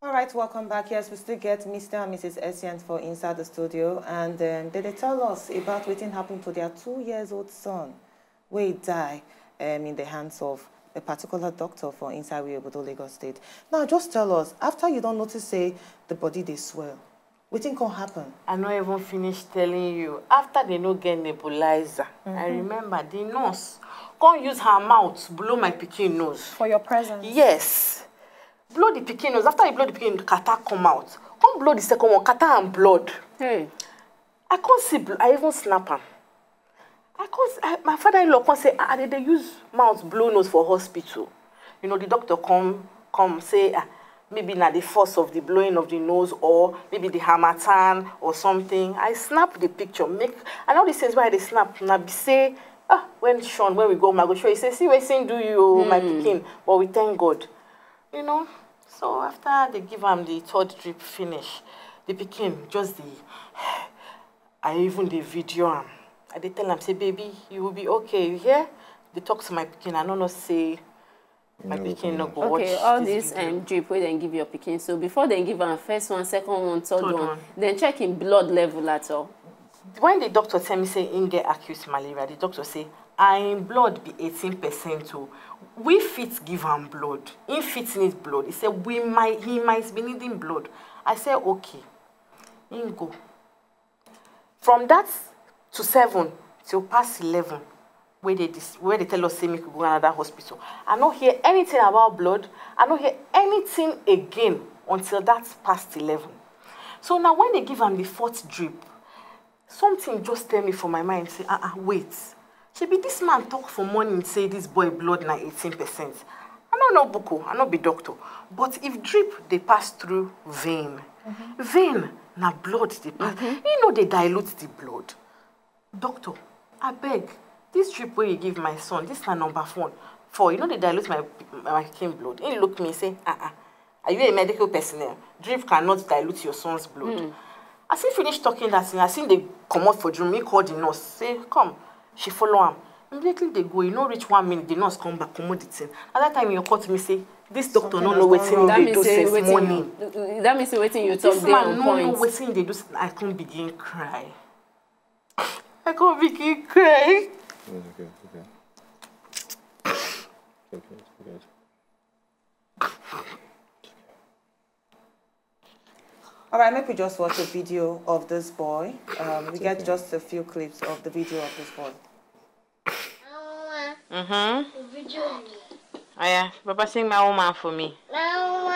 All right, welcome back. Yes, we still get Mr. and Mrs. Essien for inside the studio, and they tell us about what happened to their 2-year-old son, where he died in the hands of a particular doctor for inside Obodo, Lagos State. Now, just tell us, after you don't notice, say, the body they swell, what can happen? I not even finished telling you. After they no get nebulizer, I remember the nurse can't use her mouth blow my pikin nose. For your presence? Yes. Blow the pikin nose. After you blow the pikin, kata come out. Can't blow the second one, kata and blood. Hey. I can't see blood. I even snap him. My father-in-law can't say, they use mouth blow nose for hospital. You know, the doctor come say, maybe not the force of the blowing of the nose, or maybe the harmattan or something. I snap the picture. I know this is why they snap. Now be say, when Sean, when we go, I go show you, say, see what thing do you, my pikin. But we thank God. You know, so after they give him the 3rd drip finish, the pikin just I even the video him. I they tell him, say, baby, you will be okay. You hear? They talk to my pikin. I don't know, say, my pikin no go watch. Okay, all this drip where they give your pikin. So before they give him first one, second one, third one, then check him blood level at all. When the doctor tell me, say, in get acute malaria, the doctor say, in blood be 18% too. We fit give him blood. In fit need blood. He said, he might be needing blood. I said, okay. In go. From that to 7 till past 11, where they tell us, say, we could go to another hospital. I don't hear anything about blood. I don't hear anything again until that's past 11. So now when they give him the 4th drip, something just tell me from my mind, say, wait. Maybe this man talk for morning, say this boy blood na 18%. I don't know Buko, I don't be doctor. But if drip, they pass through vein. Vein, na blood they pass. You know they dilute the blood. Doctor, I beg, this drip where you give my son, this na number 4. You know they dilute my king blood. He look me and say, are you a medical personnel? Drip cannot dilute your son's blood. As he finished talking that thing, I seen they come out for room, me call the nurse, say, come. She follow him. Immediately they go, you know, reach 1 minute, the nurse come back, come out the thing. At that time, you call to me, say, this doctor don't know what they do since morning. That means waiting you talk there on point. This man don't know what they do. I can't begin cry. I can't begin cry. Okay. All right, maybe just watch a video of this boy. We get just a few clips of the video of this boy. Oh yeah, Papa sing my woman for me. Oh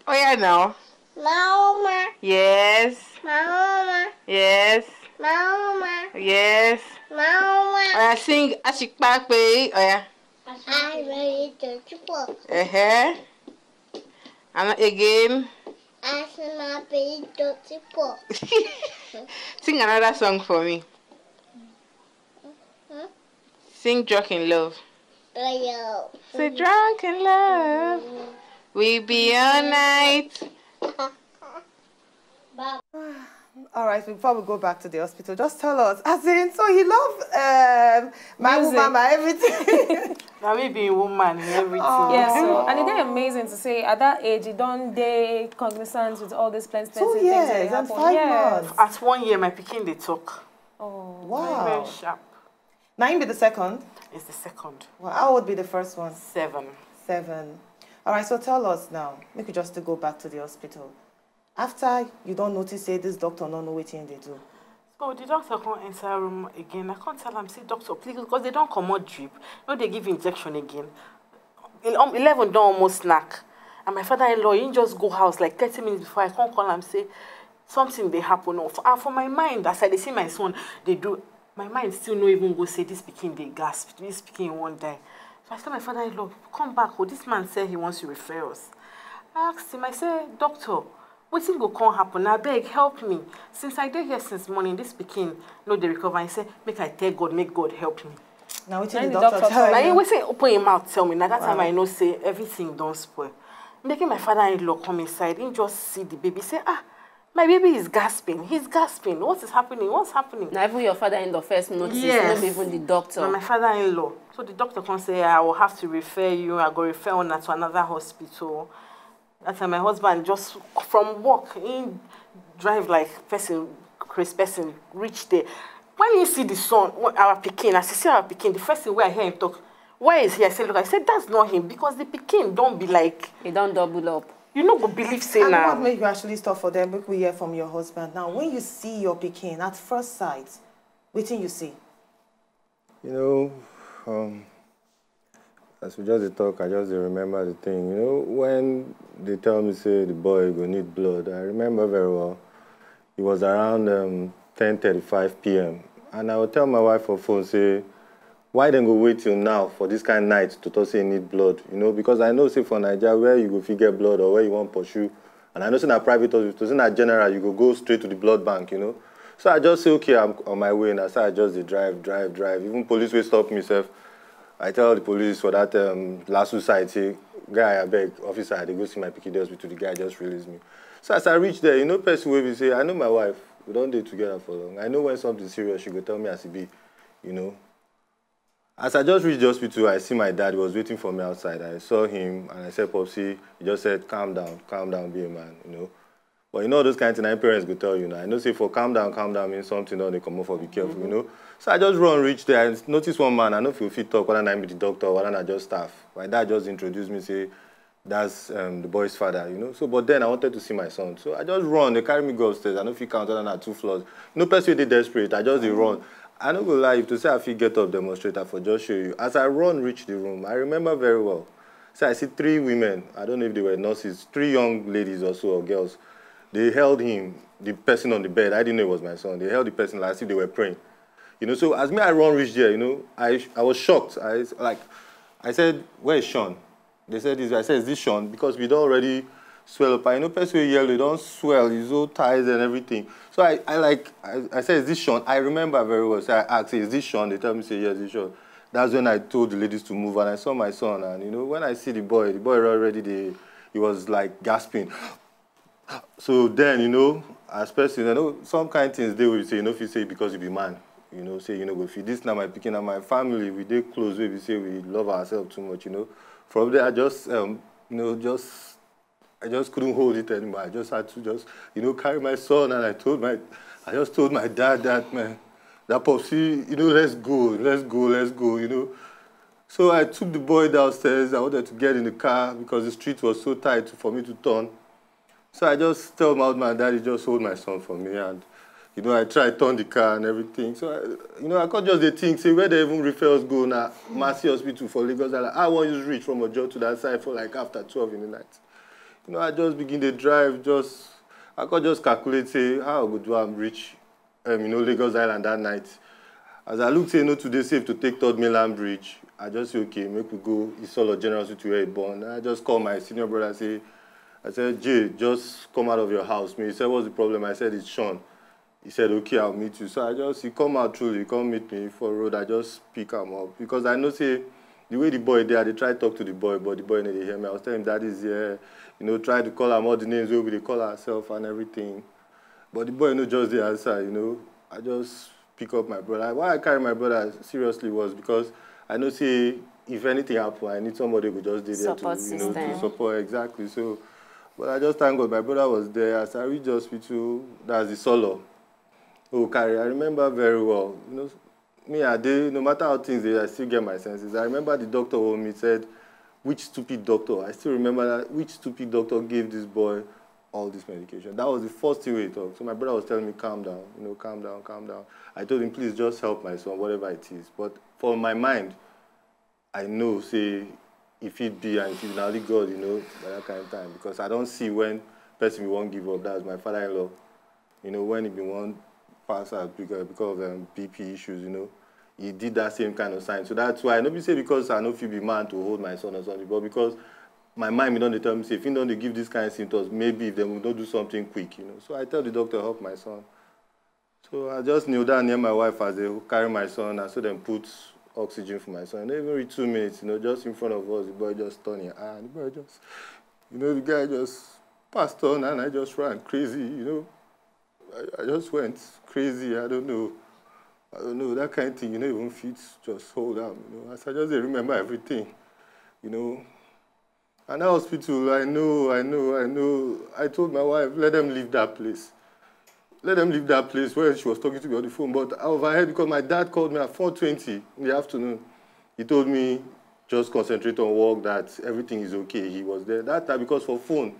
yeah, now. Yes. Yes. Yes. Oh yeah, sing Ashik back way. Oh yeah. And again. Sing another song for me. Sing Drunk in Love. Say Drunk in Love. We be all night. All right, before we go back to the hospital, just tell us, as in, so he loved my woman, my everything. Now we be woman and everything. Yeah, so, and it's amazing to say, at that age, you don't day cognizant with all these plenty things that and 5 months. At 1 year, my pikin, they talk. Oh, wow. Very, very sharp. Now, you be the second? It's the second. Well, how would be the first one? 7. 7. All right, so tell us now, make you just to go back to the hospital. After you don't notice, say this doctor don't know what they do. So the doctor can't enter the room again. I can't tell them, say, doctor, please, because they don't come out drip. No, they give injection again. 11 don't almost snack. And my father-in-law, he just go house like 30 minutes before I can't call him say something they happen. And for my mind, as I see my son, they do, my mind still no even go say this pikin they gasp, this pikin won't die. So I tell my father-in-law, come back. Oh, this man said he wants to refer us. I asked him, I said, doctor, what thing will come happen? I beg, help me. Since I did here since morning, this pikin no they recover. I say, make I tell God, make God help me. Now what did the doctor tell you? Now he say open him out, tell me. Now that time I know say everything don't spoil. Making my father-in-law come inside, he just see the baby, say, My baby is gasping. He's gasping. What is happening? What's happening? Now, even your father-in-law first noticed, Yes. not even the doctor. No, my father-in-law. So the doctor can say, I will have to refer you. I go refer on to another hospital. That's why my husband just from work, he drive like crazy person, reach there. When you see the son, our pikin, as you see our pikin, the first thing where I hear him talk, where is he? I said, look, I said, that's not him, because the pikin don't be like... He don't double up. You know, go believe say and now. what make you actually stop for them? Make we hear from your husband. Now, when you see your pikin at first sight, wetin you see? You know, as we just talk, I just remember the thing. You know, when they tell me, say, the boy will need blood, I remember very well. It was around 10:35 p.m. And I would tell my wife on phone, say, why then go wait till now for this kind of night to talk say you need blood? You know, because I know, say, for Nigeria, where you go get blood or where you want to pursue, and I know, say, in a private hospital, say, in general, you go straight to the blood bank, you know. So I just say, okay, I'm on my way, and I say, I just drive. Even police will stop me, self. I tell the police for that last suicide, say, guy, I beg, officer, they go see my pikin hospital, the guy just released me. So as I reach there, you know, person will be say, I know my wife, we don't date together for long. I know when something serious, she go tell me as it be, you know. As I just reached the hospital, I see my dad, he was waiting for me outside. I saw him, and I said, Popsy, he just said, calm down, be a man, you know. But you know those kinds of things parents go tell you now. I know say for calm down means something don't they come off for be careful, you know. So I just reach there and notice one man, I know if you fit talk, whether I be the doctor or whether I just staff. My dad just introduced me, say, that's the boy's father, you know. So, but then I wanted to see my son. So I just run, they carry me go upstairs. I know if you count on 2 floors. No person they desperate, I just run. I don't go lie, if to say I feel get up demonstrator for just show you. As I reach the room, I remember very well. So I see 3 women, I don't know if they were nurses, 3 young ladies or so, or girls. They held him, the person on the bed. I didn't know it was my son. They held the person like as if they were praying. You know, so as me, I reach there, you know, I was shocked. I said, where is Shawn? They said this. I said, is this Shawn? Because we don't already swell up. I know person with yellow, they don't swell. He's so tired and everything. So I said, is this Shawn? I remember very well. So I asked, is this Shawn? They tell me, say, yes, it's Shawn. That's when I told the ladies to move, and I saw my son. And, you know, when I see the boy already, he was like gasping. So then, you know, as person, you know, some kind of things they will say, you know, if you say because you be man, you know, say, you know, if this now my picking and my family, we they close, we say we love ourselves too much, you know. From there, I just, you know, I just couldn't hold it anymore. I just had to just, you know, carry my son, and I just told my dad that, man, that Popsy, you know, let's go, you know. So I took the boy downstairs. I wanted to get in the car because the street was so tight for me to turn. So I just told my daddy just hold my son for me, and you know I tried to turn the car and everything. So you know I could just think, say where they even refer us go now, Mercy Hospital for Lagos. I want you to reach from Ojo to that side for like after 12 in the night. You know I just begin to drive. I could just calculate, say how good do I reach, you know, Lagos Island that night. As I look, say you know today safe to take 3rd Mainland Bridge. I just say okay, make we go. It's all a general hospital where born. I just call my senior brother and say. I said, Jay, just come out of your house. He said, what's the problem? I said, it's Shawn. He said, okay, I'll meet you. So he come out truly, he come meet me for road. I just pick him up. Because I know, say, the way the boy there, they try to talk to the boy, but the boy didn't hear me. I was telling him, Daddy's here. You know, try to call him all the names we call ourselves and everything. But the boy, you know, just the answer, you know. I just pick up my brother. Why I carry my brother seriously was because I know, say, if anything happen, I need somebody who just be there to, you know, to support. Exactly. So, but I just thank God my brother was there. As I reached the hospital, that's the solo. Oh, carry. I remember very well. You know, me, no matter how things are, I still get my senses. I remember the doctor told me, said, which stupid doctor? I still remember that, which stupid doctor gave this boy all this medication? That was the first thing we talked. So my brother was telling me, calm down, you know, calm down. I told him, please just help my son, whatever it is. But for my mind, I know, say, if it be and if it's only God, you know, by that kind of time. Because I don't see when person won't give up. That's my father-in-law. You know, when he won't pass out because of BP issues, you know, he did that same kind of sign. So that's why I don't say because I know if you be man to hold my son or something, but because my mind don't tell me, say, if you don't give this kind of symptoms, maybe if they will not do something quick, you know. So I tell the doctor, help my son. So I just kneel down near my wife as they carry my son, and so then put oxygen for my son. And every 2 minutes, you know, just in front of us, the boy just turned here. And the boy just, you know, the guy just passed on, and I just ran crazy, you know. I just went crazy. I don't know, that kind of thing, you know, even feet just hold up, you know. As I just remember everything, you know. And that hospital, I know. I told my wife, let them leave that place. Let them leave that place where she was talking to me on the phone. But I overheard because my dad called me at 4:20 in the afternoon. He told me, just concentrate on work, that everything is okay. He was there. That time, because for phone,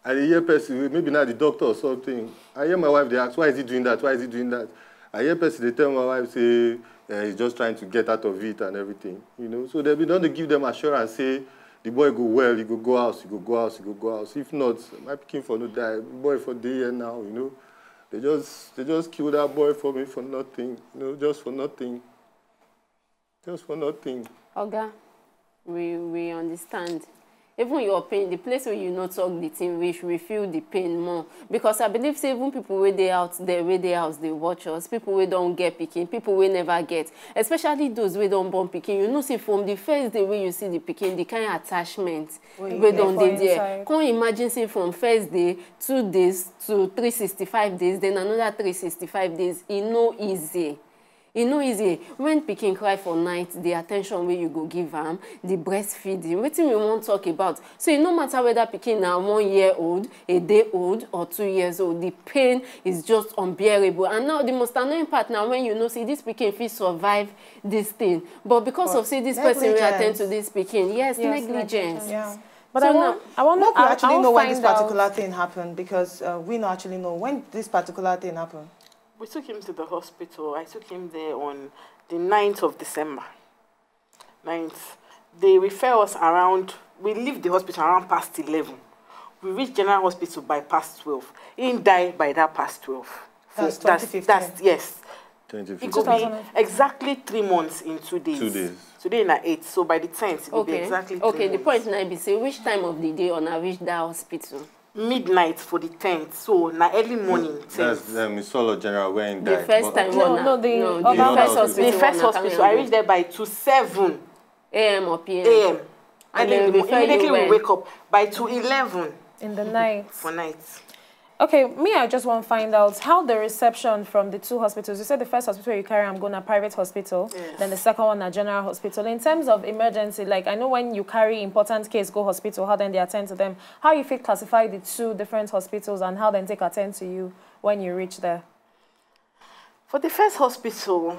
I hear person, maybe not the doctor or something. I hear my wife, they ask, why is he doing that? Why is he doing that? I hear person, they tell my wife, say, he's just trying to get out of it and everything. You know, so they don't give them assurance, say, the boy go well, he go house, he go house. If not, my pikin for no die. The boy for the year now, you know. They just killed that boy for me for nothing, you know, just for nothing. Just for nothing. Oga, we understand. Even your pain, the place where you not talk the thing, we feel the pain more. Because I believe say, even people where they out there, where they house, they watch us, people where don't get pikin, people where never get, especially those where don't born pikin. You know, see from the first day where you see the pikin, the kind of attachment where don't they there. Can't imagine say from first day, 2 days to 365 days, then another 365 days. It's no easy. It's no easy. When pikin cry for night, the attention where you go give them, the breastfeeding, what we want to talk about. So it no matter whether pikin now 1 year old, a day old, or 2 years old, the pain is just unbearable. And now the most annoying part now, when you know, see this pikin fit survive this thing, but because of say this person will attend to this pikin, yes, negligence. Yeah. But so I want to actually know when this particular thing happened, because we don't actually know when this particular thing happened. We took him to the hospital. I took him there on the 9th of December. 9th. They refer us around, we leave the hospital around past 11. We reach General Hospital by past 12. He died by that past 12. That's 2015. That's yes. 2015. It could be exactly 3 months in 2 days. 2 days. Today in 8, so by the 10th, it will be exactly 3 months. Okay, the point now be say, which time of the day on I reach that hospital? Midnight for the 10th, so na early morning. That's Solo General where he died. The first time the first hospital. I reached there by 2:07 a.m. or p.m. a.m. And then immediately we wake up by 2:11 in the night. For night. Okay, me, I just want to find out how the reception from the 2 hospitals. You said the first hospital you carry, I'm going to private hospital. Yes. Then the second one, a general hospital. In terms of emergency, like I know when you carry important case, go hospital, how then they attend to them. How you feel classify the 2 different hospitals and how then take attend to you when you reach there? For the first hospital,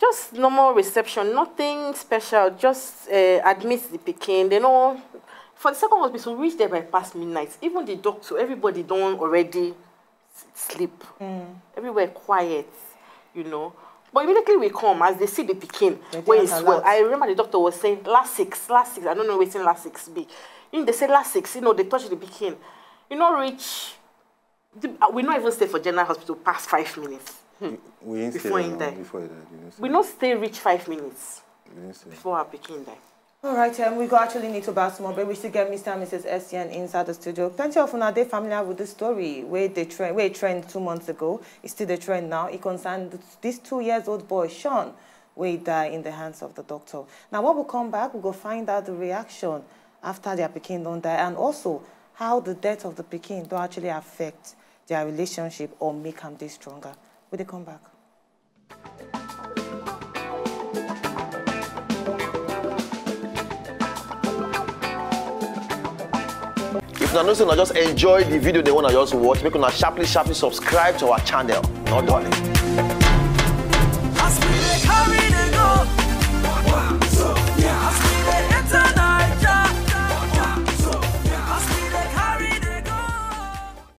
just normal reception, nothing special. Just admit the pikin. They know. For the second hospital, we reached there by past midnight. Even the doctor, everybody don't already sleep. Everywhere quiet, you know. But immediately we come, as they see the pikin, where it's well. I remember the doctor was saying, last six. I don't know what last 6 be. They say last 6, you know, they touch the pikin. You know, reach, we not even stay for general hospital past 5 minutes. We ain't before he died. We not stay reach 5 minutes before our pikin died. All right, we go actually need to bounce more, but we still get Mr. and Mrs. SCN inside the studio. Plenty of them are familiar with the story where it trend 2 months ago. It's still the trend now. It concerned this 2-year-old boy, Shawn, where he died in the hands of the doctor. Now, when we come back, we'll go find out the reaction after their pikin don't die, and also how the death of the pikin don't actually affect their relationship or make them this stronger. Will they come back? If you know, just enjoy the video they want to just watch, make sure sharply subscribe to our channel. Not darling.